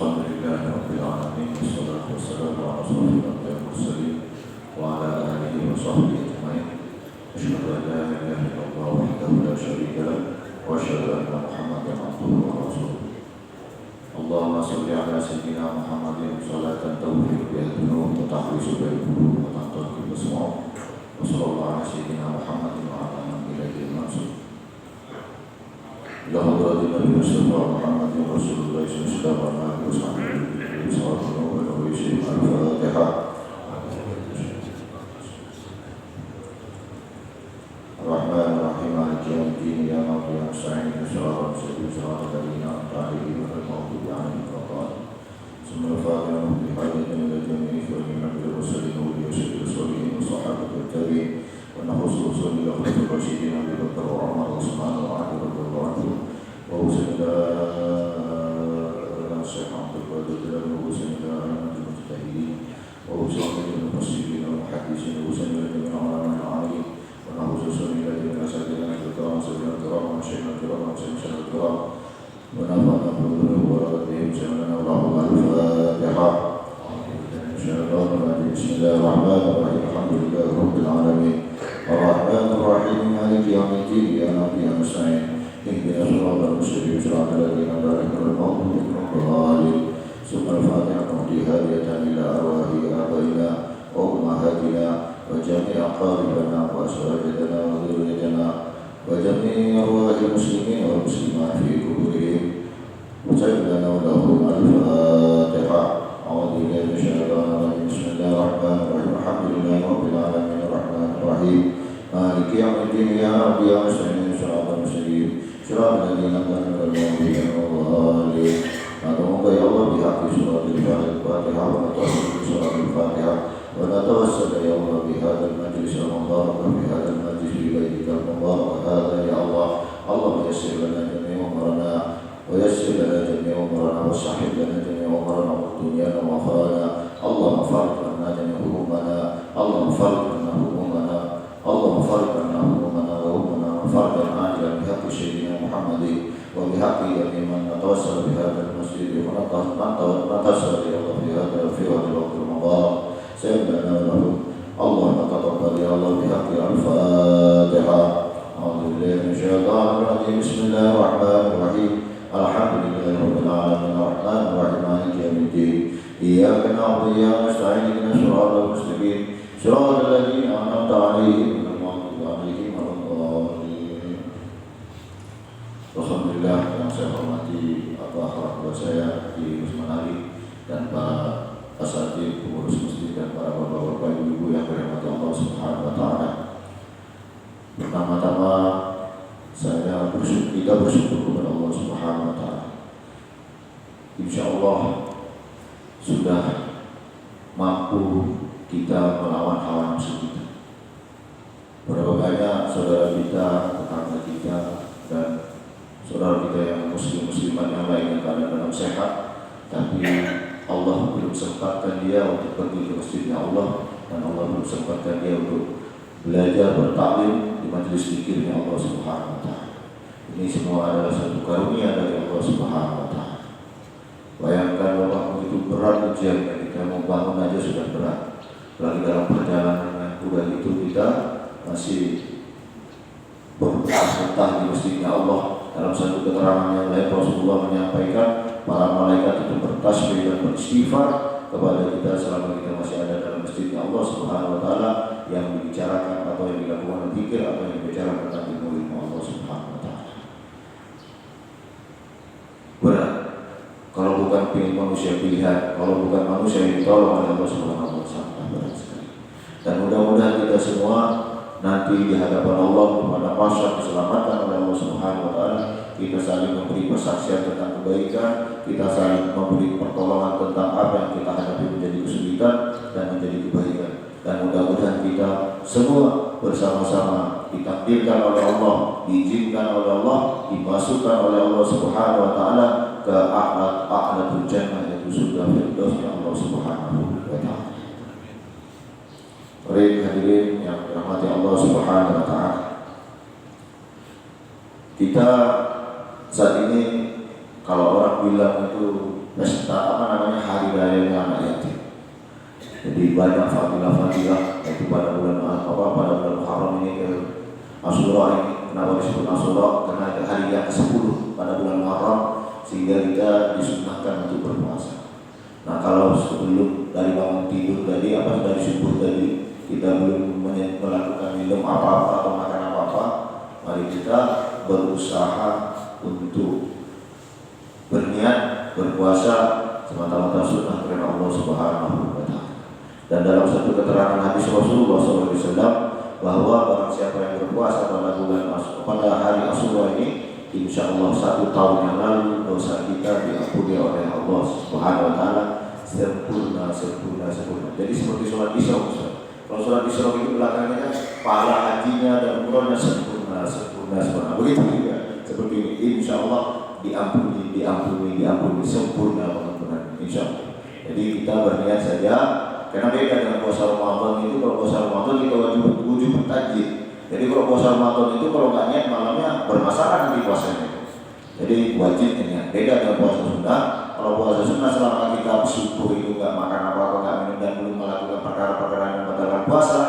Alhamdulillahi Rabbil Alamin. Wassalatu wassalamu ala Rasulillah mursalin wa ala alihi wa sahbihi ajma'in. Asyhadu an la ilaha illallah wahdahu la syarika lahu wa asyhadu anna Muhammadan abduhu wa rasuluh. Allahumma shalli ala sayyidina Muhammadin sholatan tawfiq biha dunub wa tahrisu bil qulub wa tanqi bismillah. Wa sallallahu ala sayyidina Muhammadin wa ala alihi wa sahbihi. La hadratin Nabi sallallahu Muhammadin Rasulullah sallallahu alaihi wasallam. Al-Fatihah. Ar-Rahman Ar-Rahim Maliki Yawmiddin Iyyaka na'budu wa iyyaka nasta'in Ihdinas siratal ladzina an'amta 'alaihim ghairil maghdubi 'alaihim waladdallin. Al-Fatihah bi hadiyatin ila jami'i al-anbiya'i was-mursalin wa sayyidil salihin wa sahabati at-tabi'in wa nahsu usul al-khulafa'i ar-rasyidin Abu Bakar wa Umar wa Utsman wa Ali radhiyallahu anhum wa usida Syekh Abdul Qadir Jilani wa usida al-mujtahidin wa usida al-mufassirin wal muhaddisin wa usida al-ulama al-'alim wa nahsu usul al-asatidz al-kiram sayyidina al-kiram wa syekhina al-kiram wa syekhina al-kiram wa nafa'ana bi barakatihim sallallahu alaihi al-Fatihah. Bismillahirrahmanirrahim. Alhamdulillahi rabbil alamin. Ar-Rahmanir Rahim Maliki Yawmiddin Iyyaka na'budu wa iyyaka nasta'in Ihdinas siratal mustaqim siratal ladzina an'amta 'alaihim ghairil maghdubi 'alaihim. Al-Fatihah hadiyatan ila arwahi abaina wa ummahatina wa jami'i aqaribana wa ashabatina wa dhurriyyatina wa jami'i arwahil muslimin wal muslimat fi quburihim. Ucapkan lahum al-Fatihah. A'udzu billahi minasyaitonir rajim. Bismillahirrahmanirrahim. Alhamdulillahi rabbil alamin arrahmanir rahim. Maliki yawmiddin iyyaka na'budu wa iyyaka nasta'in siratal mustaqim siratal ladzina an'amta 'alaihim ghairil maghdubi 'alaihim waladdallin. Ya Allah bihaqqi suratil Fatihah wa natawassal suratil Fatihah wa natawassal ya Allah bihadzal majlis al-mubarak wa bihadzal majlis fi baitikal mubarak hadza ya Allah. Allah yassir lana jami'a umurana wa yassir lana jami'a umurana wa sahhih lana jami'a umurana wa dunyana wa akhirana. Allahumma farij lana jami'a humumana. Allahumma farij lana humumana. Allahumma farij lana humumana wa humumana wa farij lana bihaqqi sayyidina Muhammadin wa bihaqqi man natawassal bihadzal masjid wa natawassal ya Allah fi hadal waqtil mubarak. Sayyidina lahu Allahumma taqabbal ya Allah bihaqqi al-Fatihah. A'udzu billahi minasyaitonir rajim. Bismillahirrahmanirrahim. Alhamdulillahi rabbil alamin arrahmanir rahim maliki yawmiddin iyyaka na'budu wa iyyaka nasta'in ihdinas siratal mustaqim siratal ladzina an'amta 'alaihim ghairil maghdubi 'alaihim waladdallin. Alhamdulillah yang saya hormati Abah orang tua saya di Usman Ali dan para asatidz pengurus masjid dan para bapak-bapak ibu-ibu yang dirahmati Allah Subhanahu wa taala. Pertama-tama kita bersyukur kepada Allah Subhanahu wa taala. Insyaallah sudah mampu kita melawan hawa nafsu kita. Berapa banyak saudara kita, tetangga kita dan saudara kita yang muslimat yang lain yang keadaan dalam sehat, tapi Allah belum sempatkan dia untuk pergi ke masjidnya Allah, dan Allah belum sempatkan dia untuk belajar bertaklim di majelis zikirnya Allah Subhanahu wa taala. Ini semua adalah satu karunia dari Allah Subhanahu wa taala. Bayangkan Allah begitu berat ujian kita mau bangun aja sudah berat. Lagi dalam perjalanan yang kuda itu kita masih berpentah di masjidnya Allah. Dalam satu keterangan yang lain Rasulullah menyampaikan para malaikat itu bertasbih dan beristighfar kepada kita selama kita masih ada dalam masjidnya Allah Subhanahu wa taala, yang dibicarakan atau yang dilakukan zikir atau yang dibicarakan tentang ilmu Allah Subhanahu wa taala. Berat. Kalau bukan pilih manusia pilihan, kalau bukan manusia yang ditolong oleh Allah Subhanahu wa taala, berat sekali. Dan mudah-mudahan kita semua nanti di hadapan Allah pada masa diselamatkan oleh Allah Subhanahu wa taala, kita saling memberi persaksian tentang kebaikan, kita saling memberi pertolongan tentang apa yang kita hadapi menjadi kesulitan dan menjadi kebaikan. Dan mudah-mudahan kita semua bersama-sama ditakdirkan oleh Allah, diizinkan oleh Allah, dimasukkan oleh Allah Subhanahu wa taala ke a'latul jannah, yaitu surga firdausnya Allah Subhanahu wa taala. Baik hadirin yang dirahmati Allah Subhanahu wa taala. Kita saat ini Kalau orang bilang itu pesta hari raya anak yatim. Jadi banyak fadilah-fadilah yaitu pada bulan Muharram ini ke Asyura ini. Kenapa disebut Asyura? Karena hari yang ke-10 pada bulan Muharram, sehingga kita disunnahkan untuk berpuasa. Nah, kalau sebelum dari bangun tidur tadi dari subuh tadi kita belum melakukan minum apa-apa atau makan apa-apa, mari kita berusaha untuk berniat berpuasa semata-mata sunnah karena Allah Subhanahu wa Ta'ala. Dan dalam satu keterangan hadis Rasulullah SAW bahwa barang siapa yang berpuasa pada hari Asyura ini, insya Allah 1 tahun yang lalu dosa kita diampuni oleh Allah Subhanahu wa Ta'ala sempurna. Jadi seperti sholat Isra. Kalau sholat Isra itu belakangnya kan pahala hajinya dan umrohnya sempurna. Begitu juga seperti ini, insya Allah diampuni sempurna pengampunan, insya Allah. Jadi kita berniat saja. Karena beda dengan puasa Ramadan itu, kalau puasa Ramadan kita wajib bertajid. Jadi kalau puasa Ramadan itu kalau nggak niat malamnya bermasalah nanti puasanya. Jadi wajib niat. Beda dengan puasa sunnah. Kalau puasa sunnah selama kita subuh itu nggak makan apa-apa, nggak minum dan belum melakukan perkara-perkara yang membatalkan puasa,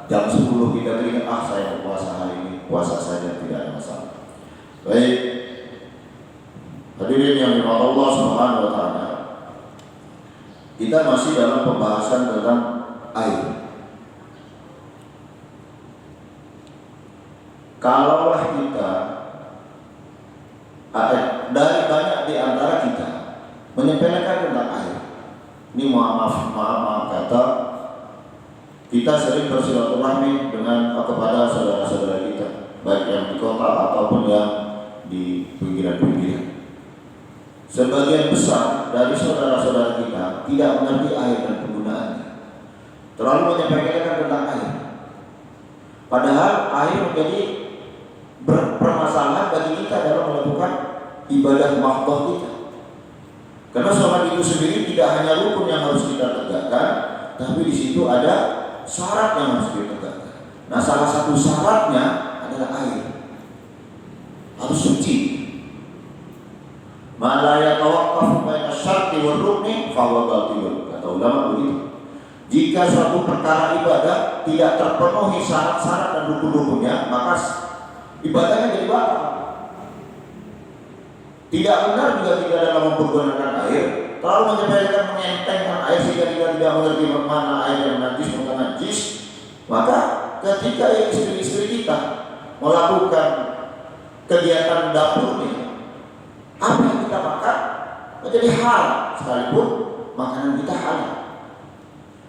jam 10 kita teringat saya berpuasa hari ini, puasa saja tidak ada masalah. Baik, hadirin yang dirahmati Allah Subhanahu wa Ta'ala. Kita masih dalam pembahasan tentang air. Kalaulah kita dari banyak di antara kita menyepelekan tentang air. Ini maaf kata kita sering bersilaturahmi dengan kepada saudara-saudara kita, baik yang di kota ataupun yang di pinggiran-pinggiran. Sebagian besar dari saudara-saudara kita tidak mengerti air dan penggunaannya, terlalu menyampaikan tentang air. Padahal air menjadi berpermasalahan bagi kita dalam melakukan ibadah mahdoh kita. Karena sholat itu sendiri tidak hanya rukun yang harus kita tegakkan, tapi di situ ada syarat yang harus ditegakkan. Nah, salah satu syaratnya adalah air. Harus suci. Ma la yatawaqqafu baina syarti wal rukni fa huwa batil. Kata ulama begitu. Jika suatu perkara ibadah tidak terpenuhi syarat-syarat dan rukun-rukunnya, maka ibadahnya jadi batal. Tidak benar juga tidak dalam mempergunakan air, terlalu menyepelekan mengentengkan air sehingga tidak mengerti mana air yang najis bukan najis. Maka ketika istri-istri kita melakukan kegiatan dapurnya, apa yang kita makan menjadi halal, sekalipun makanan kita halal.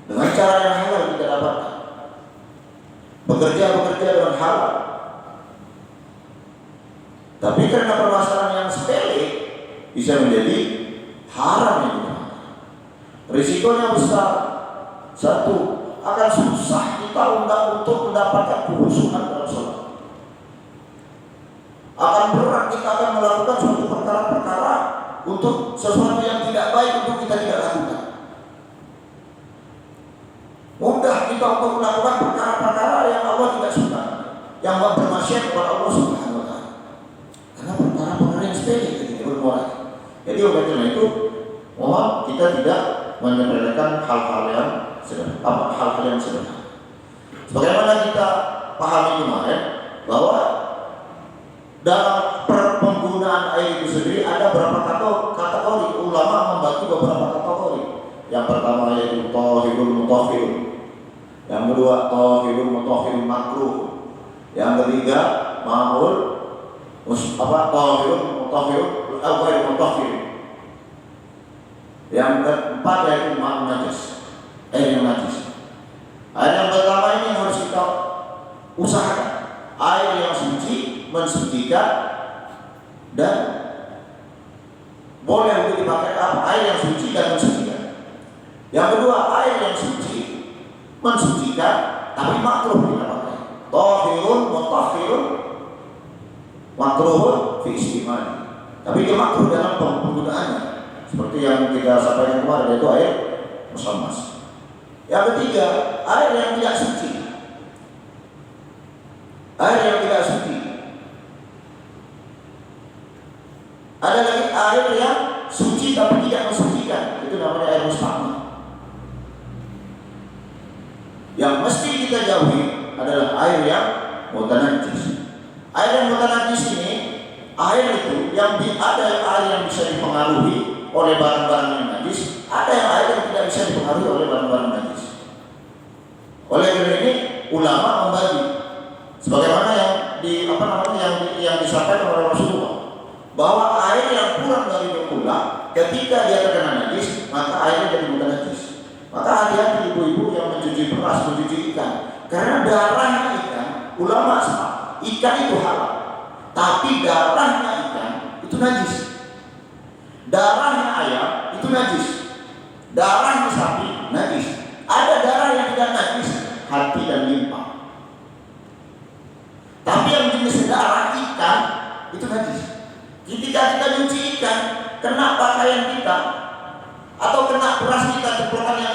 Dengan cara yang halal kita dapatkan. Bekerja dengan halal. Tapi karena permasalahan yang sepele bisa menjadi haram yang kita makan. Risikonya besar. Satu, akan susah kita untuk mendapatkan khusyukan dalam sholat. Akan berat kita akan melakukan suatu perkara-perkara untuk sesuatu yang tidak baik untuk kita tidak lakukan. Mudah kita untuk melakukan perkara-perkara yang Allah tidak suka, yang bermaksiat kepada Allah Subhanahu wa Ta'ala. Karena perkara-perkara yang sepele ketika berbuat. Jadi oleh karena itu, mohon kita tidak menyepelekan hal-hal yang sederhana. Sebagaimana kita pahami kemarin bahwa dalam penggunaan air itu sendiri ada beberapa kategori. Ulama membagi beberapa kategori. Yang pertama yaitu thahirun mutahhirun. Yang kedua thahirun mutahhirun makruh. Yang ketiga ma'ul thahirun mutahhirun al-ghair mutahhir. Yang keempat yaitu ma'un najis. Air yang najis. Air yang pertama ini harus kita usahakan. Air yang suci, mensucikan, dan boleh untuk dipakai air yang suci dan mensucikan. Yang kedua, air yang suci, mensucikan, tapi makruh kita pakai. Thahirun mutahhirun makruhun fi istimali. Tapi dia makruh dalam penggunaannya. Seperti yang kita sampaikan kemarin, yaitu air musammas. Yang ketiga, air yang tidak suci. Air yang tidak suci. Ada lagi air yang suci tapi tidak mensucikan, itu namanya air mustahmal. Yang mesti kita jauhi adalah air yang mutanajjis. Air yang mutanajjis ini, air itu yang ada air yang bisa dipengaruhi oleh barang-barang yang najis, ada yang air yang tidak bisa dipengaruhi oleh barang-barang najis. Oleh karena ini ulama membagi sebagaimana yang disampaikan oleh Rasulullah, bahwa air yang kurang dari 20 ketika dia terkena najis, maka airnya jadi mutanajjis. Maka hati-hati ibu-ibu yang mencuci beras, mencuci ikan, karena darahnya ikan, ulama sepakat, ikan itu halal, tapi darahnya ikan itu najis. Darahnya ayam itu najis, darahnya sapi najis. Ada darah yang tidak najis, hati dan limpa. Tapi yang jenis darah ikan itu najis. Ketika kita nyuci ikan, kena pakaian kita atau kena beras kita, cipratan yang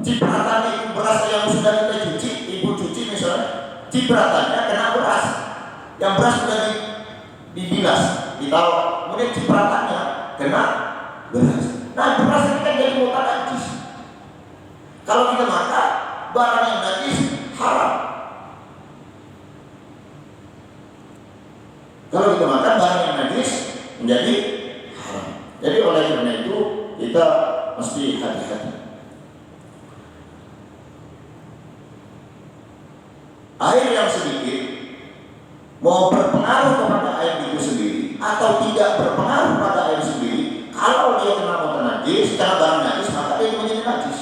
cipratannya itu beras yang sudah kita cuci, ibu cuci misalnya, cipratannya kena beras, yang beras sudah dibilas, ditaruh, kemudian cipratannya kena beras. Nah, beras ini kan jadi mutanajjis. Kalau kita makan barang yang najis, haram. Kalau kita makan barang yang najis, menjadi haram. Jadi oleh karena itu kita mesti hati-hati. Air yang sedikit mau berpengaruh kepada air itu sendiri atau tidak berpengaruh pada air sendiri, kalau dia kena mutanajjis, karena barang najis, maka dia menjadi najis.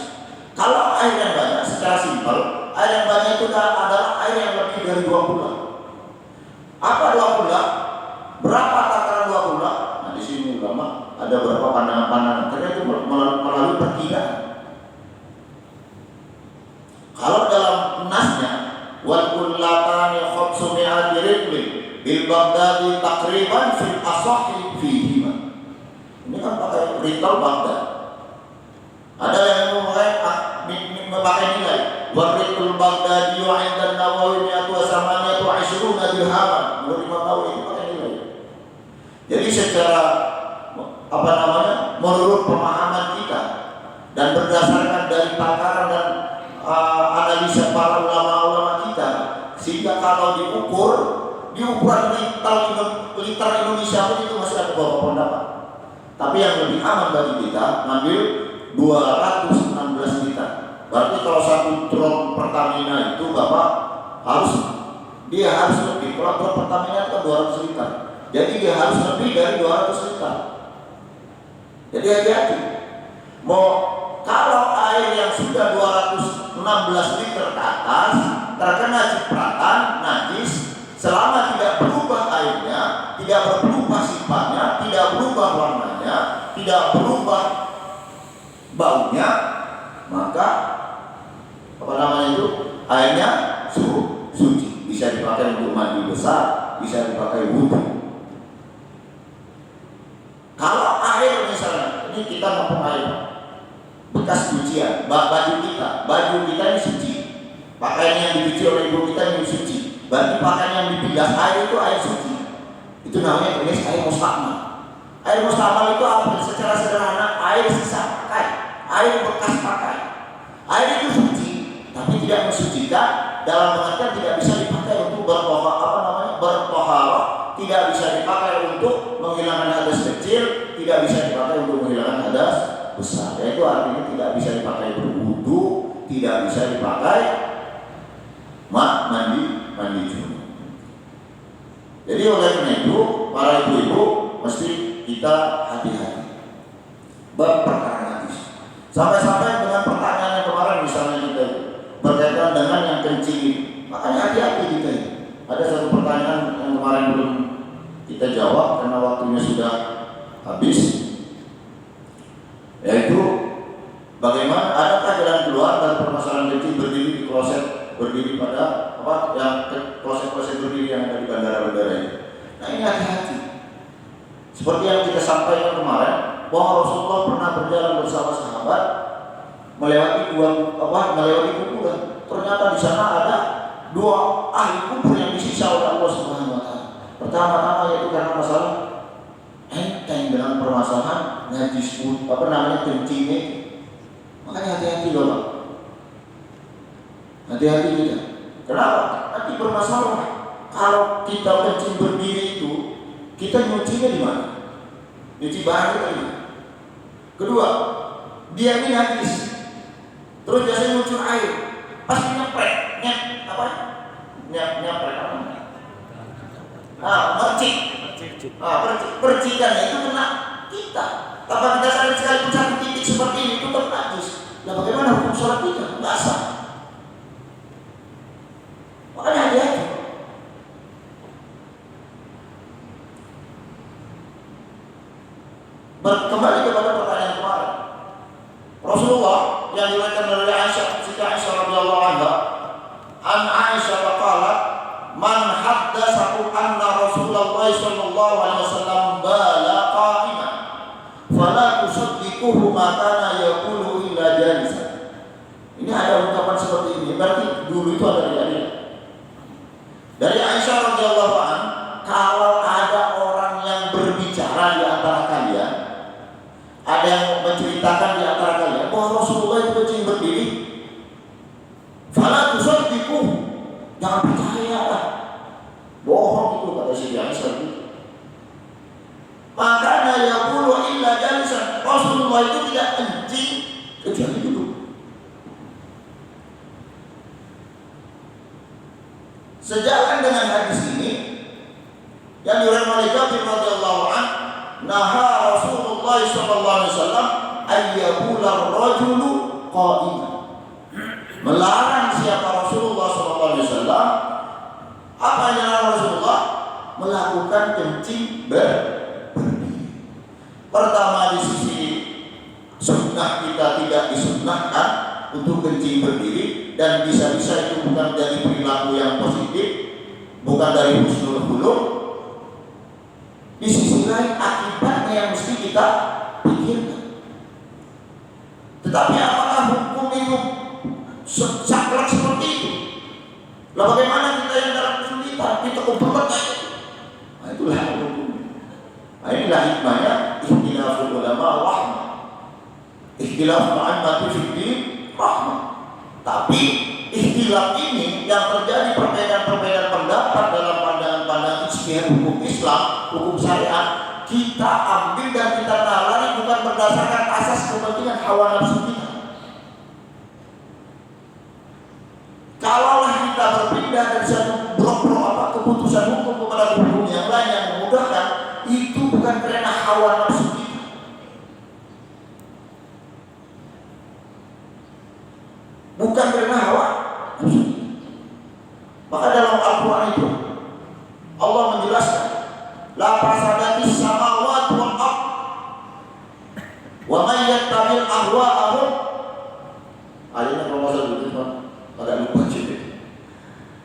Kalau air yang banyak, secara simpel, air yang banyak itu adalah air yang lebih dari 20. Apa 20? Berapa takaran 20? Nah, di sini ulama ada beberapa pandangan-pandangan, karena itu melalui perkiraan. Kalau dalam nasnya, wal kullatani khamsu mi'ati ridlin bil Baghdadi takriban fil asahhi fihima. Ini kan pakai ritual Baghdad. Ada yang memakai nilai waritul Baghdadi wa 'inda an-Nawawi 128 dirhaman. Menurut Imam Nawawi itu pakai nilai. Jadi secara menurut pemahaman kita dan berdasarkan dari takaran dan analisa para ulama-ulama kita, sehingga kalau diukur di ukuran liter Indonesia pun itu masih ada beberapa pendapat. Tapi yang lebih aman bagi kita ngambil 216 liter. Berarti kalau satu drum Pertamina itu Bapak harus lebih. Kalau drum Pertamina itu 200 liter, jadi dia harus lebih dari 200 liter. Jadi hati-hati. Kalau air yang sudah 216 liter ke atas terkena cipratan najis, selama tidak berubah airnya, tidak berubah sifatnya, tidak berubah warnanya, tidak berubah baunya, maka airnya suci, bisa dipakai untuk mandi besar, bisa dipakai wudhu. Kalau air misalnya, ini kita nampung air bekas cucian, baju kita ini suci, pakaian yang dicuci oleh ibu kita ini suci, berarti pakaian yang dibilas air itu air suci. Itu namanya jenis air mustahmal. Air mustahmal itu apa? Secara sederhana, air sisa pakai, air bekas pakai. Air itu suci, tapi tidak mensucikan, dalam pengertian tidak bisa dipakai untuk bertoharah, tidak bisa dipakai untuk menghilangkan hadas kecil, tidak bisa dipakai untuk menghilangkan hadas besar. Yaitu artinya tidak bisa dipakai berwudu, tidak bisa dipakai mandi junub. Jadi oleh karena itu para ibu-ibu mesti kita hati-hati berperkara hadis. Sampai-sampai dengan pertanyaan yang kemarin misalnya kita berkaitan dengan yang kencing, makanya hati-hati kita. Ada satu pertanyaan yang kemarin belum kita jawab karena waktunya sudah habis, yaitu bagaimana, adakah jalan keluar dari permasalahan kencing berdiri di kloset, berdiri pada kloset-kloset berdiri yang ada di bandara-bandara ini. Nah, ini hati-hati. Seperti yang kita sampaikan kemarin, bahwa Rasulullah pernah berjalan bersama sahabat melewati kuburan. Ternyata di sana ada 2 ahli kubur yang disisa oleh Allah Subhanahu wa taala. Pertama-tama yaitu karena masalah permasalahan najis kencingnya. Makanya hati-hati loh Pak. Hati-hati kita. Kenapa? Nanti bermasalah. Kalau kita kencing berdiri itu, kita nyucinya di mana? Nyuci barang kita di mana? Kedua, dia ini najis. Terus biasanya muncul air. Pasti nyeprek. Percikan itu kena kita. Tanpa kita sadar sekali satu titik seperti ini itu tetap najis. Nah bagaimana hukum sholat kita? Nggak sah. Makanya hati-hati. Kembali kepada pertanyaan kemarin. Rasulullah yang diriwayatkan dari Aisyah, Siti Aisyah radhiyallahu anha, an Aisyah qalat, man haddatsakum anna Rasulullah sallallahu alaihi wasallam bala qa'iman fala tusaddiquhu ma kana yaqulu illa jalisan. Ini ada ungkapan seperti ini, berarti dulu itu ada dari Aisyah radhiyallahu anha, kalau ada orang yang berbicara di antara kalian, ada yang menceritakan di antara kalian bahwa Rasulullah itu kencing berdiri, fala tusaddiquhu, jangan percaya lah, bohong itu kata Siti Aisyah itu. Makanya yaqulu illa jalisan, Rasulullah itu tidak kencing kecuali duduk. Sejalan dengan hadis ini yang diriwayatkan oleh Jabir radhiyallahu anhu, naha Rasulullah sallallahu alaihi wasallam ayyabula ar-rajulu qa'iman. Melarang siapa Rasulullah sallallahu alaihi wasallam? Apa yang dilarang Rasulullah? Melakukan kencing berdiri. Pertama, di sisi sunnah kita tidak disunnahkan untuk kencing berdiri, dan bisa-bisa itu bukan dari perilaku yang positif, bukan dari husnul khuluq. Di sisi lain akibatnya yang mesti kita pikirkan. Tetapi apakah hukum itu saklek seperti itu? Lalu bagaimana kita yang dalam kesulitan kita kumpulkan itu? Nah itulah hukum. Nah inilah hikmahnya ikhtilaful ulama rahmah, ikhtilaf ma'ammati fiddin rahmah. Tapi ikhtilaf ini yang terjadi perbedaan-perbedaan pendapat dalam pandangan-pandangan ijtihad hukum Islam, hukum syariat, kita ambil dan kita nalari bukan berdasarkan asas kepentingan hawa nafsu kita. Kalaulah kita berpindah dari satu blok keputusan hukum kepada hukum yang lain yang memudahkan, itu bukan karena hawa nafsu kita. Bukan karena hawa nafsu kita. Maka dalam Al-Quran itu Allah menjelaskan, la fasadatis samawati wal ardh wa may yattabil ahwa'ahum. Ayatnya kalau masa dulu agak lupa juga.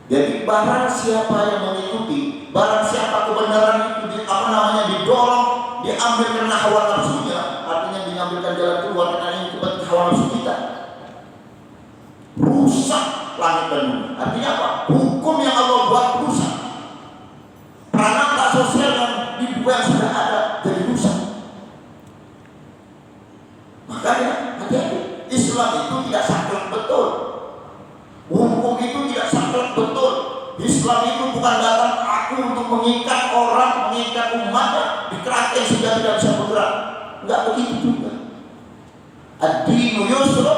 Jadi barang siapa yang mengikuti, barang siapa kebenaran itu didorong, diambil karena hawa nafsunya, artinya diambilkan jalan keluar karena ini kepentingan hawa nafsu kita, rusak langit dan bumi. Artinya apa? Hukum yang Allah buat rusak. Pranata sosial yang dibuat sudah ada jadi rusak. Makanya hati-hati. Islam itu tidak saklek betul. Hukum itu tidak saklek betul. Islam itu bukan datang aku untuk mengikat orang, mengikat umatnya di kerangka sehingga tidak bisa bergerak. Enggak begitu juga. Ad-dinu yusra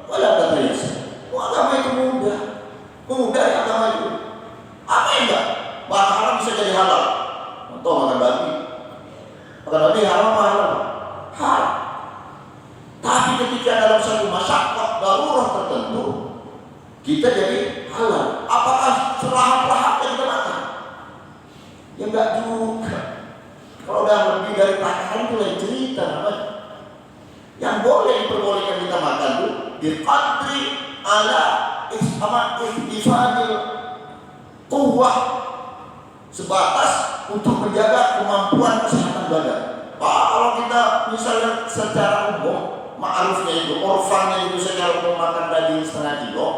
wala tatayasar. Agama itu mudah ya agama itu. Apa yang enggak? Barang haram bisa jadi halal. Contoh makan babi haram halal. Haram. Tapi ketika dalam satu masyarakat darurat tertentu, kita jadi halal. Apakah selahap-lahap yang kita makan? Ya enggak juga. Kalau udah lebih dari takaran itu lain cerita namanya. Yang boleh diperbolehkan kita makan itu biqadri ala ihtifadil quwwah, sebatas untuk menjaga kemampuan kesehatan badan. Kalau kita misalnya secara umum, ma'rufnya itu, orfannya itu secara umum makan daging setengah kilo,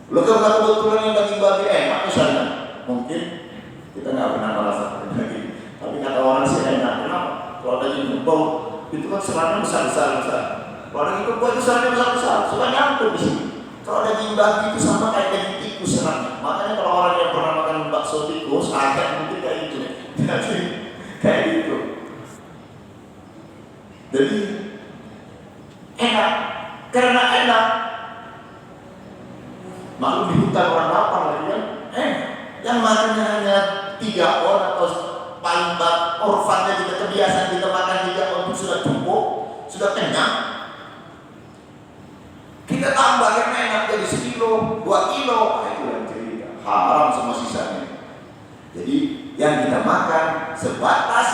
lo kalau kebetulan yang daging babi enak misalnya, mungkin kita nggak pernah merasakan daging, tapi kata orang sih enak. Kenapa? Kalau daging jempol itu kan serangan besar. Orang itu buat serangan besar, suka nyangkut di sini. Kalau daging babi itu sama kayak daging tikus serangnya. Makanya kalau orang yang pernah makan bakso tikus, agak mungkin kayak gitu. Jadi kayak gitu. Jadi enak, karena enak. Maklum di hutan orang lapar lagi kan, yang makannya hanya 3 on atau paling orfannya kita kebiasaan kita makan 3 on itu sudah cukup, sudah kenyang. Kita tambah karena enak jadi 1 kilo, 2 kilo, itu yang cerita. Haram semua sisanya. Jadi yang kita makan sebatas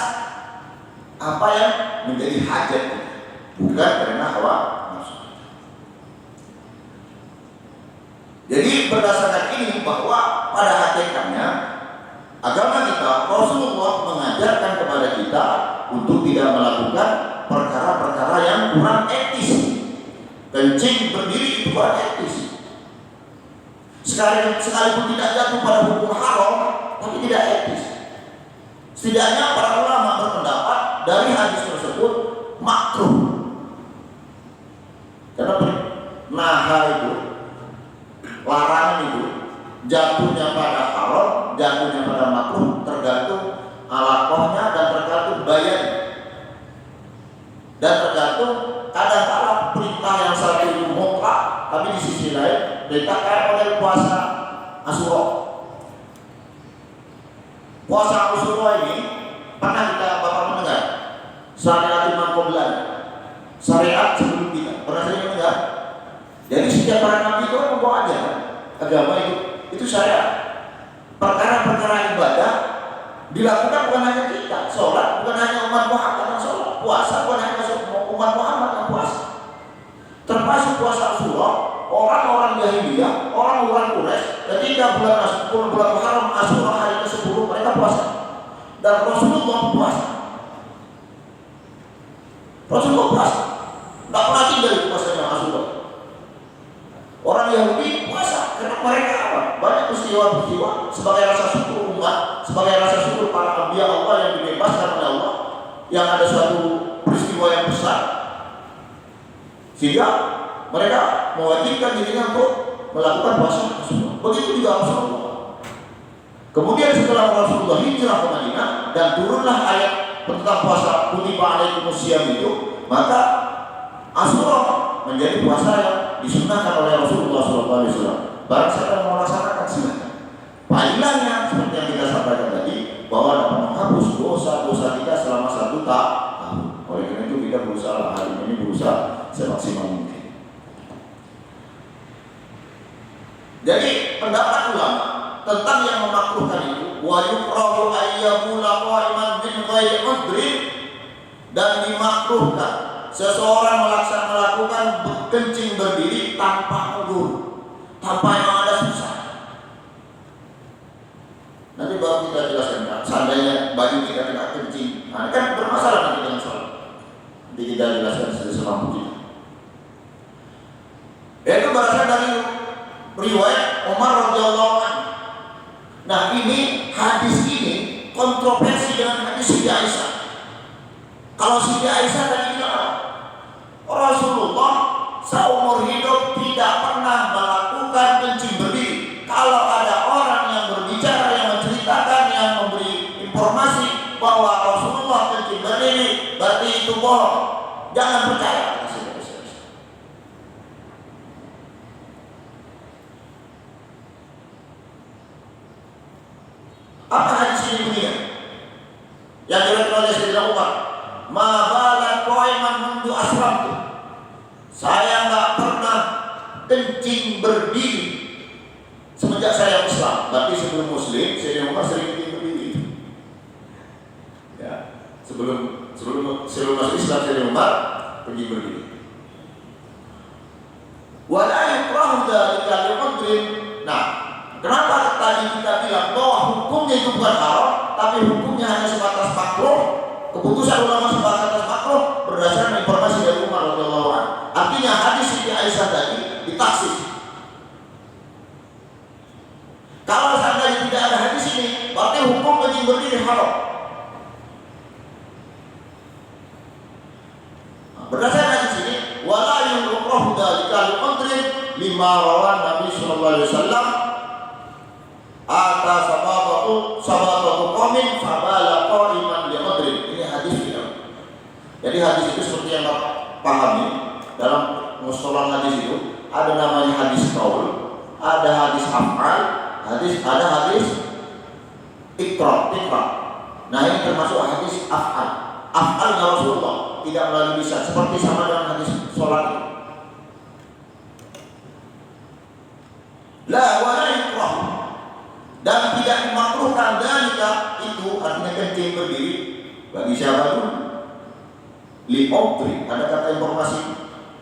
apa yang menjadi hajat kita, bukan karena hawa nafsu. Jadi berdasarkan ini bahwa pada hakikatnya agama kita, Rasulullah mengajarkan kepada kita untuk tidak melakukan perkara-perkara yang kurang etis. Kencing berdiri itu kurang etis. Sekalipun tidak jatuh pada hukum haram, tapi tidak etis. Setidaknya para ulama berpendapat dari hadis tersebut makruh. Karena naha itu, larangan itu jatuhnya pada haram, jatuhnya pada makruh tergantung alakohnya dan tergantung bayar. Dan tergantung kadang-kadang perintah yang satu itu mutlak, tapi di sisi lain perintah kayak model puasa Asyura. Puasa Asyura ini pernah kita bapak mendengar syariat Imam Qoblan, syariat sebelum kita pernah saya mendengar. Jadi setiap para nabi itu membawa aja agama itu syariat. Perkara-perkara ibadah dilakukan bukan hanya kita, sholat bukan hanya umat Muhammad yang sholat, puasa bukan hanya umat Muhammad yang puasa. Termasuk puasa Asyura, orang-orang jahiliyah, orang-orang Quraisy ketika bulan Muharram Asyura hari ke-10 mereka puasa. Dan Rasulullah puasa. Rasulullah puasa. Tidak pernah tinggal di puasanya Asyura. Orang Yahudi puasa karena mereka apa? Banyak peristiwa-peristiwa sebagai rasa syukur umat, sebagai rasa syukur para nabi Allah yang dibebaskan oleh Allah, yang ada suatu peristiwa yang besar, sehingga mereka mewajibkan dirinya untuk melakukan puasa Asyura. Begitu juga Rasulullah. Kemudian setelah Rasulullah hijrah ke Madinah dan turunlah ayat tentang puasa kutiba alaikumusiyam itu, maka Asyura menjadi puasa yang disunahkan oleh Rasulullah SAW. Barang siapa yang melaksanakan silakan. Pahalanya seperti yang kita sampaikan tadi, bahwa dapat menghapus dosa-dosa kita selama 1 tahun. Oleh karena itu kita berusaha hari ini berusaha semaksimal mungkin. Jadi pendapat ulama tentang yang memakruhkan itu, wa yukrahu ayyamula qa'iman min ghairi udhrin, dan dimakruhkan seseorang melakukan kencing berdiri tanpa udzur, tanpa yang ada susah. Nanti baru kita jelaskan, seandainya baju kita tidak kencing, nah, kan bermasalah nanti dengan sholat. Nanti kita jelaskan semampu kita. Itu berasal dari riwayat Umar radhiyallahu anhu. Nah ini hadis ini kontroversi dengan hadis Siti Aisyah. Kalau Siti Aisyah tadi bilang Rasulullah seumur hidup tidak pernah melakukan kencing berdiri. Kalau ada orang yang berbicara, yang menceritakan, yang memberi informasi bahwa Rasulullah kencing berdiri, berarti itu bohong. Jangan percaya. Apa hadis ini bunyinya? Yang diriwayatkan oleh Sayyidina Umar, ma bala qa'iman mundu asramtu. Saya enggak pernah kencing berdiri semenjak saya Islam. Berarti sebelum Muslim, Sayyidina Umar sering kencing berdiri. Ya, sebelum masuk Islam Sayyidina Umar kencing berdiri. Wa la yukrahu dzalika li'udhrin. Nah, kenapa tadi kita bilang bahwa hukumnya itu bukan haram, tapi hukumnya hanya sebatas makruh? Keputusan ulama sebatas makruh berdasarkan informasi dari Umar radhiyallahu anhu. Artinya hadis Siti Aisyah tadi ditaksis. Kalau seandainya tidak ada hadis ini, berarti hukum kencing berdiri haram. Berdasarkan hadis ini, wala yukrahu dzalika liqadrin lima rawan Nabi sallallahu alaihi wasallam ata sabatu qaumin fabala qaiman liqadrin. Ini hadis ini. Jadi hadis itu seperti yang Bapak pahami dalam mustalah hadis itu ada namanya hadis qaul, ada hadis af'al, ada hadis ikrar. Nah, ini termasuk hadis af'al. Af'alnya Rasulullah tidak melalui lisan, seperti sama dengan hadis sholat. La wala yukrah, dan tidak dimakruhkan dalika itu artinya kencing berdiri bagi siapa dulu? Li'udri, ada kata informasi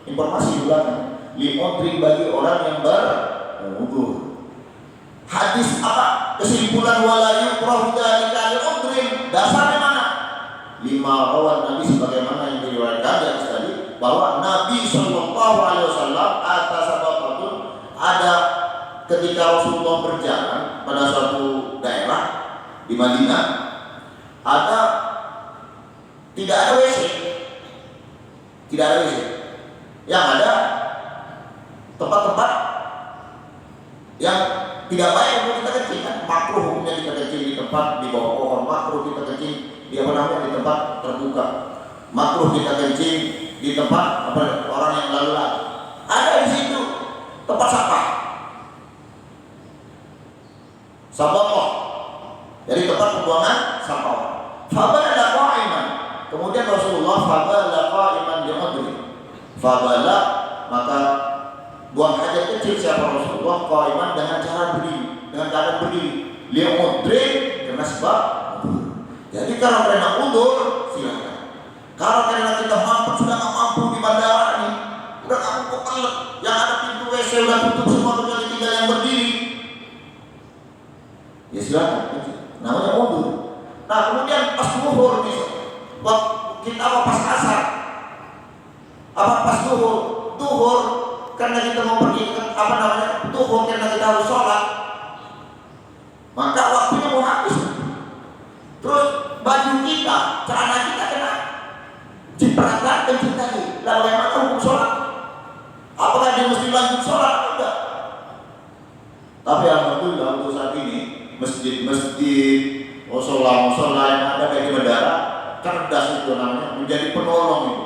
di belakang. Li'udri bagi orang yang berudur. Hadis apa? Kesimpulan wala yukrah dalika li'udri. Dasarnya mana? 5 rawan Nabi sebagaimana yang diriwayatkan di atas tadi, bahwa Nabi sallallahu alaihi wasallam atas sahabatun ada ketika Rasulullah berjalan pada suatu daerah di Madinah, ada tidak ada WC. Yang ada tempat-tempat yang tidak baik untuk kita kencing, kan? Makruh hukumnya kita kencing di tempat di bawah pohon, makruh kita kencing di di tempat terbuka, makruh kita kencing di tempat orang yang lalu-lalu. Ada di situ tempat sampah, jadi tempat pembuangan sampah. Fabala qa'iman, kemudian Rasulullah fabala qa'iman li'udri. Fabala, maka buang hajat kecil siapa Rasulullah qa'iman dengan cara berdiri, dengan keadaan berdiri. Li'udri, karena sebab. Jadi kalau karena udur silakan. Kalau karena kita sudah nggak mampu di bandara ini, udah kamu kepelet, yang ada pintu WC udah tutup semua, kecuali tinggal yang berdiri, ya silakan. Namanya udur. Nah, kemudian pas zuhur bisa, kita apa pas asar, apa pas duhur karena kita mau pergi duhur karena kita harus sholat, maka waktunya mau habis. Terus baju kita, celana kita kena cipratan kencing tadi. Lalu yang mana hukum sholat? Apakah dia mesti lanjut sholat? Enggak. Tapi alhamdulillah untuk saat ini masjid-masjid, musola yang ada di bandara cerdas itu namanya, menjadi penolong itu.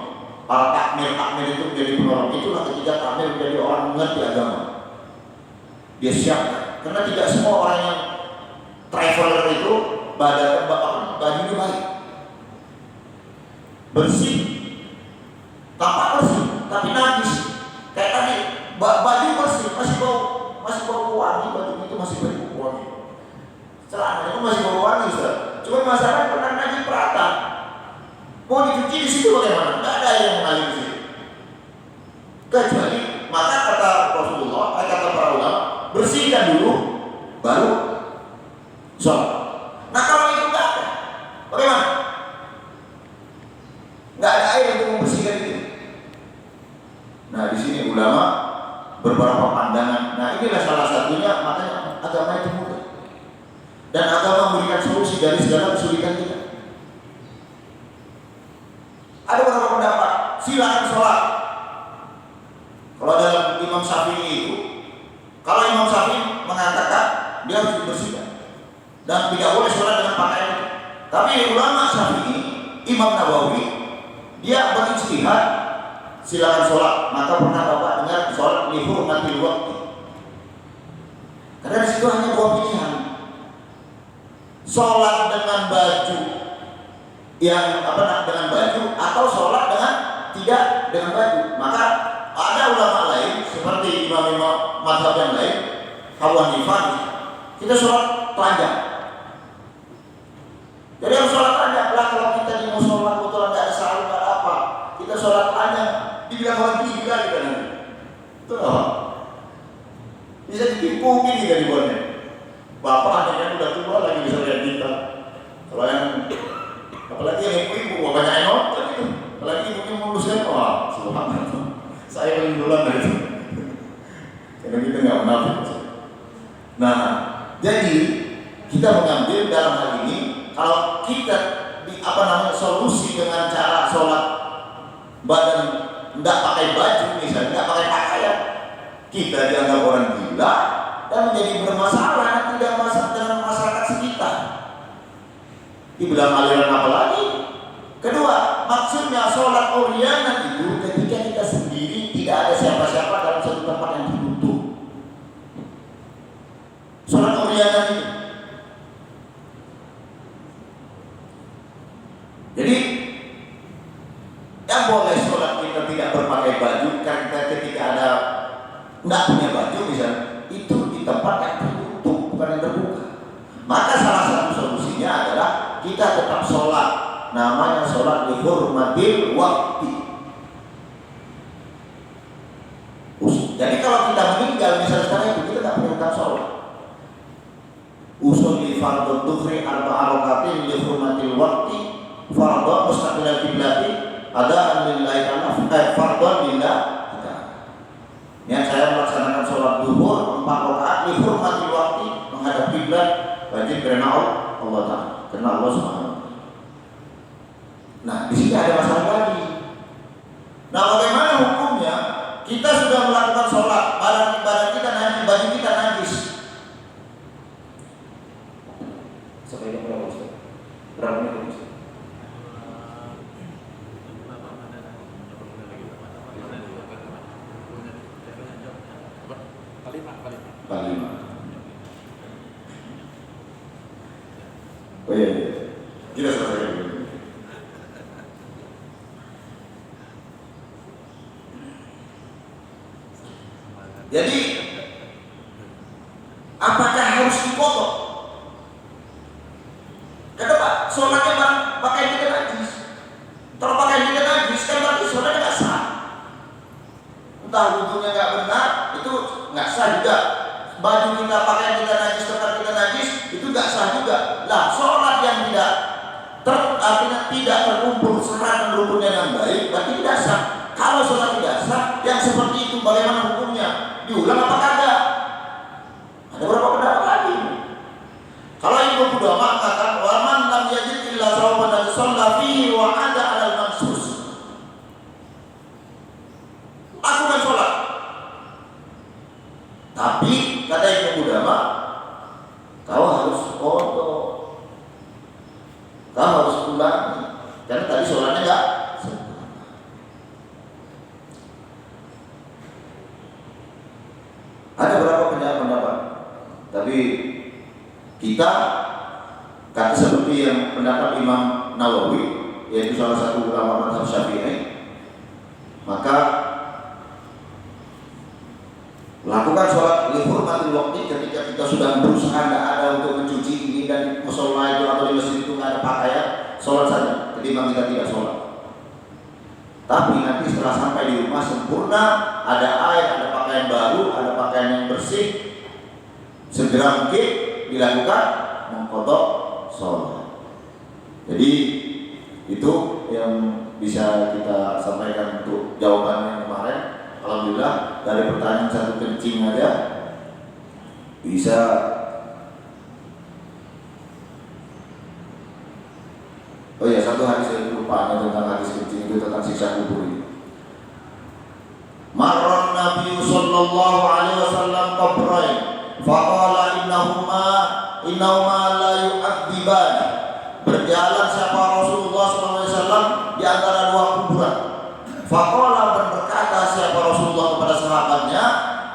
Para takmir itu menjadi penolong. Itulah ketika takmir menjadi orang mengerti agama. Dia siap, karena tidak semua orang yang traveler itu bajunya baik, bersih, tampak bersih, tapi najis. Kayak tadi baju bersih, masih bau wangi, baju itu masih bau wangi. Celana itu masih bau wangi, Ustaz. Cuma masalah pernah najis perata. Mau dicuci di situ bagaimana? Tidak ada yang mengalir di situ. Kecuali maka kata Rasulullah, kata para ulama, bersihkan dulu, baru sholat. Nah, kalau itu enggak ada, bagaimana? Enggak ada air untuk membersihkan itu. Nah, di sini ulama beberapa pandangan. Nah, inilah salah satunya, makanya agama itu mudah. Dan agama memberikan solusi dari segala kesulitan kita. Ada beberapa pendapat, silakan sholat. Kalau dalam Imam Syafi'i itu, kalau Imam Syafi'i mengatakan dia harus dibersihkan dan tidak boleh sholat dengan pakaian itu. Tapi ulama Syafi'i, Imam Nawawi, dia berijtihad silakan sholat. Maka pernah Bapak dengar sholat li hurmatil waqti. Karena di situ hanya 2 pilihan. Sholat dengan baju yang dengan baju, atau sholat dengan tidak dengan baju. Maka ada ulama lain seperti imam-imam mazhab yang lain, Abu Hanifah, kita sholat telanjang. Jadi harus sholat telanjang. Lah kalau kita di musola kebetulan nggak ada sarung, nggak ada apa, kita sholat telanjang, dibilang orang gila kita nanti. Itu apa? Bisa ditipu gini kan dibuatnya. Bapak akhirnya udah tua lagi bisa lihat kita. Kalau yang apalagi yang ibu-ibu banyak yang nonton itu, apalagi ibunya mulusnya, wah subhanallah. Saya paling duluan dari itu. Karena kita nggak munafik. Nah, jadi kita mengambil dalam hal ini, kalau kita solusi dengan cara sholat badan nggak pakai baju misalnya, nggak pakai pakaian, kita dianggap orang gila dan menjadi bermasalah nanti dengan masyarakat sekitar. Dibilang aliran apa lagi? Kedua, maksudnya sholat uryanan itu ketika kita sendiri tidak ada siapa-siapa dalam satu tempat yang tertutup. Sholat uryanan itu. Jadi yang boleh sholat kita tidak berpakai baju karena ketika ada nggak punya baju misalnya, itu di tempat yang tertutup bukan yang terbuka. Maka salah satu solusinya adalah kita tetap sholat, namanya sholat dihormatil waktu. Jadi kalau kita meninggal misalnya sekarang itu kita nggak punya hutang sholat. Usolli fardhu dhuhri arba'a rakaatin dihormatil waktu, fardhu mustaqbilal qiblati adaan lillahi ta'ala, fardhu lillah. Yang saya melaksanakan sholat duhur 4 rakaat dihormatil waktu menghadap kiblat wajib karena Allah Ta'ala, karena Allah Subhanahu wa Ta'ala. Nah, di sini ada masalah lagi. Nah, bagaimana hukumnya? Kita sudah melakukan sholat, barang kita najis, baju kita najis. Sampai berapa Ustaz? Berapa menit Ustaz? Kelima. Oh iya, kita selesai dulu. Jadi, apakah harus dipotong? Kenapa? Sholatnya pakaian kita najis. Kalau pakaian kita najis, kan berarti sholatnya nggak sah. Entah wudhunya nggak benar, itu nggak sah juga. Baju kita, pakaian kita najis, tempat kita najis, itu nggak sah juga. Lah, sholat yang artinya tidak terkumpul syarat dan rukunnya dengan baik, berarti tidak sah. Kalau sholat tidak sah, yang seperti itu bagaimana hukumnya? Diulang apa kagak? Ada berapa pendapat lagi? Kalau Ibnu Qudamah mengatakan wa man lam yajid illa sawban dan shalla fihi wa ada 'alal mansus. Lakukan sholat. Tapi kata Ibnu Qudamah, kau harus foto, kau harus ulangi, karena tadi sholatnya enggak sempurna. Ada berapa pendapat, tapi kita kata seperti yang pendapat Imam Nawawi, yaitu salah satu ulama mazhab Syafi'i, maka lakukan sholat lihurmatil waqti ketika kita sudah berusaha tidak ada untuk mencuci ini dan musola itu atau di masjid itu nggak ada pakaian, sholat saja ketimbang kita tidak sholat. Tapi nanti setelah sampai di rumah sempurna, ada air, ada pakaian baru, ada pakaian yang bersih, segera mungkin dilakukan mengqadha sholat. Jadi itu yang bisa kita sampaikan untuk jawabannya kemarin. Alhamdulillah dari pertanyaan satu kencing aja bisa oh ya, satu hadis yang lupa tentang hadis kencing itu tentang siksa kubur ini. Marran Nabi sallallahu alaihi wasallam qabrain faqala innahuma la yu'adziban. Berjalan siapa Rasulullah sallallahu alaihi wasallam di antara dua kuburan. Faqala berkata siapa Rasulullah kepada sahabatnya,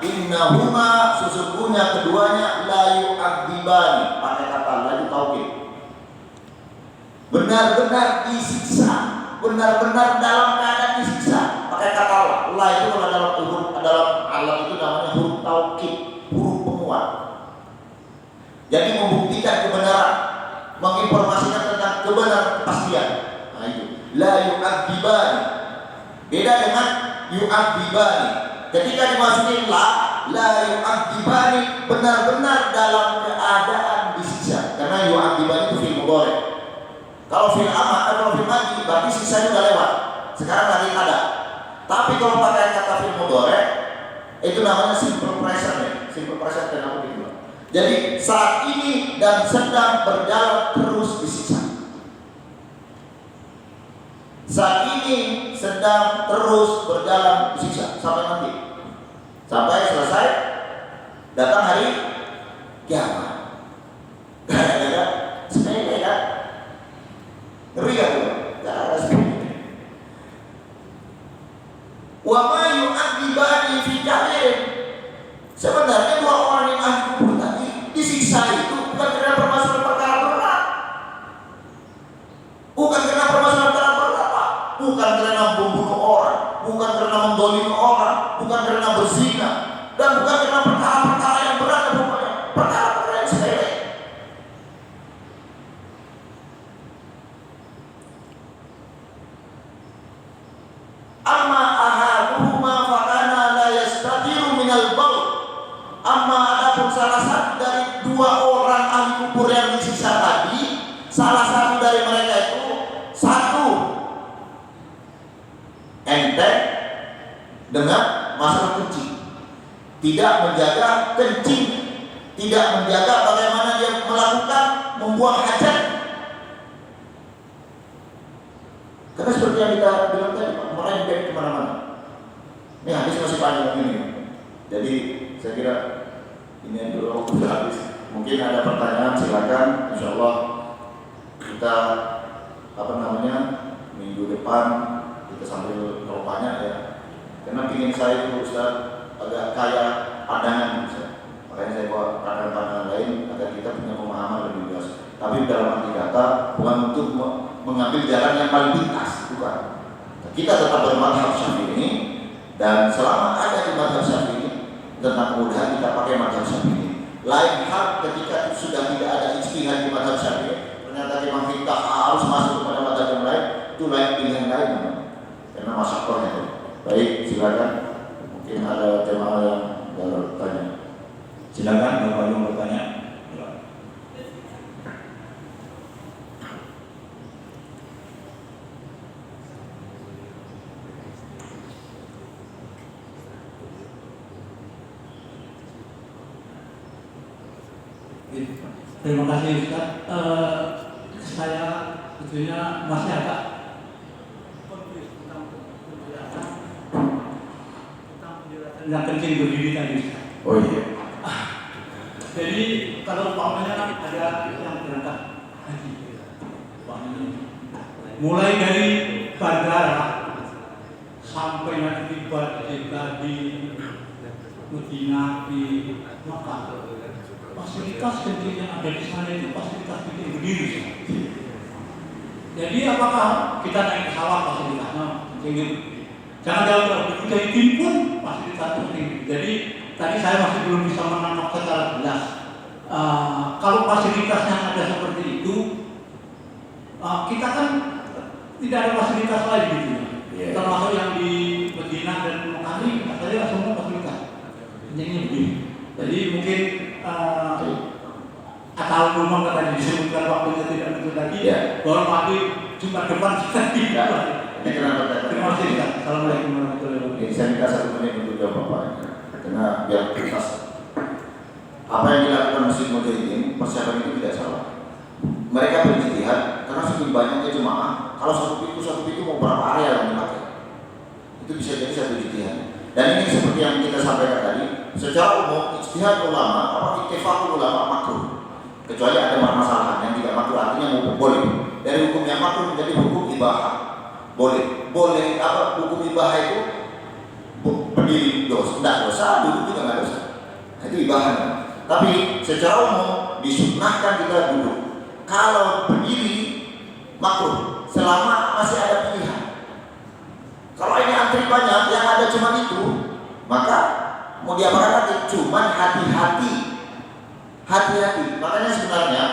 innahuma sesungguhnya keduanya la yu'adziban, pakai kata la tauhid. Benar-benar disiksa, benar-benar dalam keadaan disiksa. Pakai kata la itu kalau dalam alam itu namanya huruf taukid, huruf penguat. Jadi membuktikan kebenaran, menginformasikan tentang kebenaran kepastian. Nah itu la yu'adziban. Beda dengan yu'adzibani. Ketika dimasukin la yu'adzibani, benar-benar dalam keadaan disiksa. Karena yu'adzibani itu fi'il mudhari'. Kalau fi'il amr atau fi'il madhi, berarti siksanya sudah lewat. Sekarang lagi ada. Tapi kalau pakai kata fi'il mudhari', itu namanya simple present ya. Simple present kenapa gitu? Jadi saat ini dan sedang berjalan terus disiksa. Saat ini sedang terus berjalan disiksa sampai nanti, sampai selesai datang hari kiamat. Gara-gara sepele kan? Ngeri gak tuh? Gara-gara sepele. Wa ma yu'adzibani fi kabirin. Sebenarnya dua orang yang ahli kubur tadi disiksa itu bukan karena permasalahan perkara berat, bukan karena permasalahan perkara berat, Pak. Bukan karena membunuh orang, bukan karena mendolimi orang, bukan karena berzina, dan bukan karena perkara-perkara yang berat, perkara-perkara yang sepele. Amma ahaduhuma fakana la yastatiru minal baul. Amma adapun salah satu dari dua orang ahli kubur yang disiksa tadi, salah satu dari mereka itu satu enteng dengan masalah kencing, tidak menjaga kencing, tidak menjaga bagaimana dia melakukan membuang hajat. Karena seperti yang kita bilang tadi, merembet kemana-mana. Ini hadis masih panjang ini, jadi saya kira ini dulu waktu sudah habis. Mungkin ada pertanyaan, silakan. Insya Allah kita minggu depan kita sambil banyak ya. Karena ingin saya itu Ustaz agak kaya pandangan Ustaz. Makanya saya bawa pandangan-pandangan lain agar kita punya pemahaman lebih luas. Tapi dalam arti kata bukan untuk mengambil jalan yang paling pintas, bukan. Kita tetap bermadhab Syafi'i dan selama ada di madhab Syafi'i tentang kemudahan kita pakai madhab Syafi'i. Lain hal ketika sudah tidak ada ijtihad di madhab Syafi'i, ternyata Imam kita harus masuk kepada madhab yang lain, itu lain pilihan lain, karena masalah itu. Baik, silakan. Mungkin ada jemaah yang bertanya. Silakan Bapak yang bertanya. Terima kasih Ustaz. Saya sebetulnya masih agak konflik tentang penjelasan kencing berdiri tadi Ustaz. Oh iya. Jadi kalau umpamanya ada yang berangkat haji, mulai dari bandara sampai nanti tiba di Medina di Makkah, fasilitas kencing yang ada di sana itu fasilitas kencing berdiri. Jadi apakah kita naik pesawat fasilitasnya kencing? Jangan jauh-jauh dari tim pun fasilitas kencing. Jadi tadi saya masih belum bisa menangkap secara jelas. Kalau fasilitas yang ada seperti itu, kita kan tidak ada fasilitas lain gitu. Yeah. Termasuk yang di Medina dan Mekah ini, katanya semua fasilitas kencingnya begini. Jadi mungkin asal rumah tadi disebutkan waktunya tidak betul lagi, bahwa pagi Jumat depan kita tidak. Ini kenapa? Terima kasih. Assalamualaikum warahmatullahi wabarakatuh. Saya minta 1 menit untuk jawab Bapak, karena biar tuntas. Apa yang dilakukan Masjid Mujahidin, persiapan itu tidak salah. Mereka berijtihad karena saking banyaknya jemaah. Kalau satu pintu mau berapa area yang dipakai, itu bisa jadi satu ijtihad. Dan ini seperti yang kita sampaikan tadi, secara umum ijtihad ulama, ittifaq ulama makruh, kecuali ada permasalahan yang tidak makruh, artinya hukum boleh. Dari hukum yang makruh menjadi hukum ibahah, boleh. Hukum ibahah itu berdiri dosa, duduk juga nggak dosa. Itu ibahah. Tapi secara umum disunnahkan kita duduk. Kalau berdiri makruh, selama masih ada pilihan. Kalau ini antri banyak, yang ada cuma itu, maka mau diapakan lagi? Cuman hati-hati. Makanya sebenarnya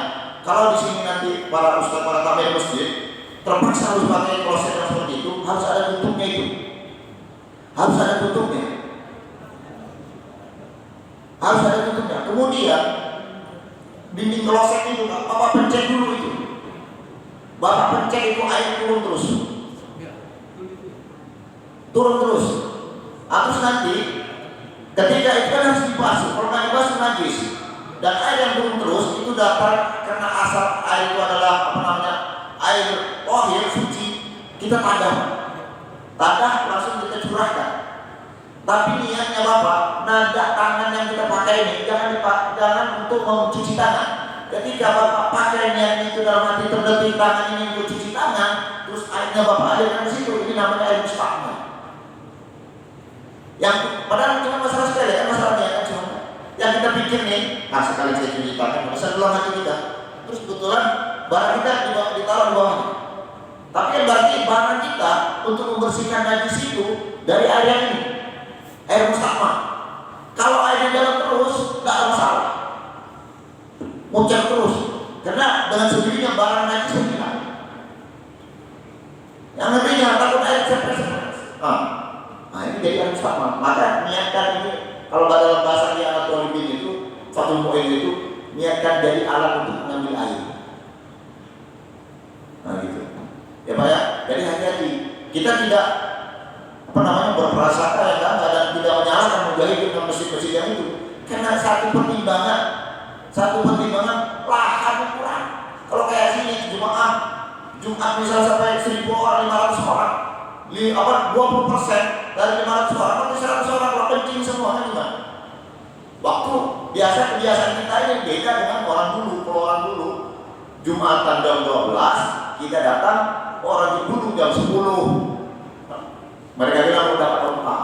kalau di sini nanti para ustaz, para tamu masjid terpaksa harus pakai kloset yang seperti itu, harus ada tutupnya itu. Harus ada tutupnya. Kemudian dinding kloset itu, Bapak pencet dulu itu. Bapak pencet itu air turun terus. Terus nanti ketika itu kan harus dibasuh. Kalau nggak dibasuh najis. Dan air yang turun terus itu dapat karena asal air itu adalah air tohir suci. kita tadah langsung kita curahkan. Tapi niatnya Bapak, nada tangan yang kita pakai ini jangan untuk mencuci tangan. Ketika Bapak pakai niatnya itu dalam hati terdetik tangan ini untuk cuci tangan, terus airnya Bapak alirkan ke situ, ini namanya air mustahil. Yang padahal cuma masalah sepele kan, masalahnya kan cuma yang kita pikir nih, nah sekali saya cuci tangan, masa dalam hati kita, terus kebetulan barang kita ditaruh di bawahnya. Tapi yang berarti barang kita untuk membersihkan najis itu dari air yang ini, air mustahil. Kalau airnya jalan terus, tidak ada masalah, muncul terus, karena dengan sendirinya barang najis hilang. Yang nantinya takut air sepres. Nah ini jadi air mustahil. Maka niatkan ini, kalau dalam bahasa di Anatoli bin itu, Fathul Mu'in itu, niatkan jadi alat untuk mengambil air. Nah gitu. Ya Pak ya, jadi hati-hati. Kita tidak berprasangka yang enggak dan tidak menyalahkan mujahidin dan masjid-masjid yang itu. Karena satu pertimbangan lahan kurang. Kalau kayak sini Jumat misalnya sampai 1.000 orang, 500 orang, 20% dari 500 orang, berarti 100 orang kalau kencing semua kan gimana? Waktu kebiasaan kita ini beda dengan orang dulu. Kalau orang dulu Jumatan jam 12 kita datang, orang dulu jam 10. Mereka bilang mau dapat tempat.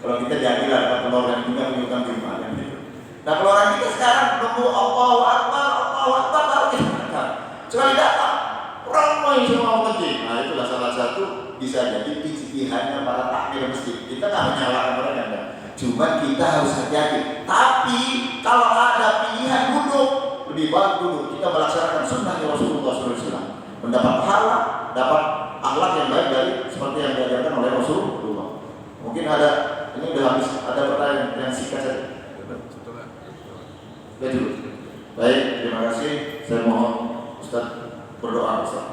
Kalau kita jadi dapat telur dan juga menyukai Jumat kan gitu. Nah kalau orang kita sekarang nunggu Allahu Akbar baru kita datang. Sekali datang ramai semua kencing. Nah itulah salah satu bisa jadi ijtihadnya para takmir masjid. Kita nggak menyalahkan mereka, cuma kita harus hati-hati. Tapi kalau ada pilihan duduk, lebih baik duduk. Kita melaksanakan sunnah Rasulullah SAW, mendapat pahala, dapat akhlak yang baik dari seperti yang diajarkan oleh Rasulullah. Mungkin ada, ini udah habis, ada pertanyaan yang singkat saja. Betul. Baik, terima kasih. Saya mohon Ustaz berdoa Ustaz.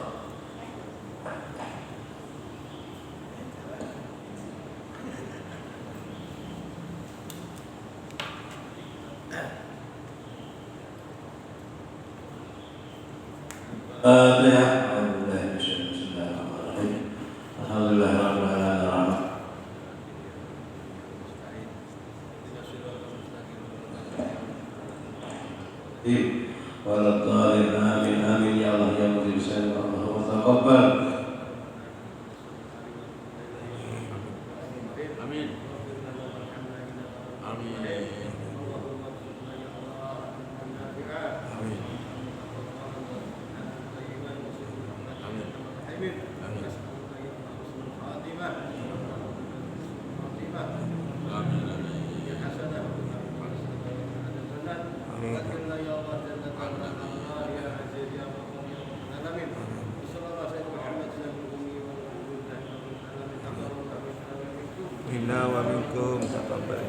Amin ya Allah ya Mu'min Allah wa taqabbal. Amin. Minna wa minkum taqabbal.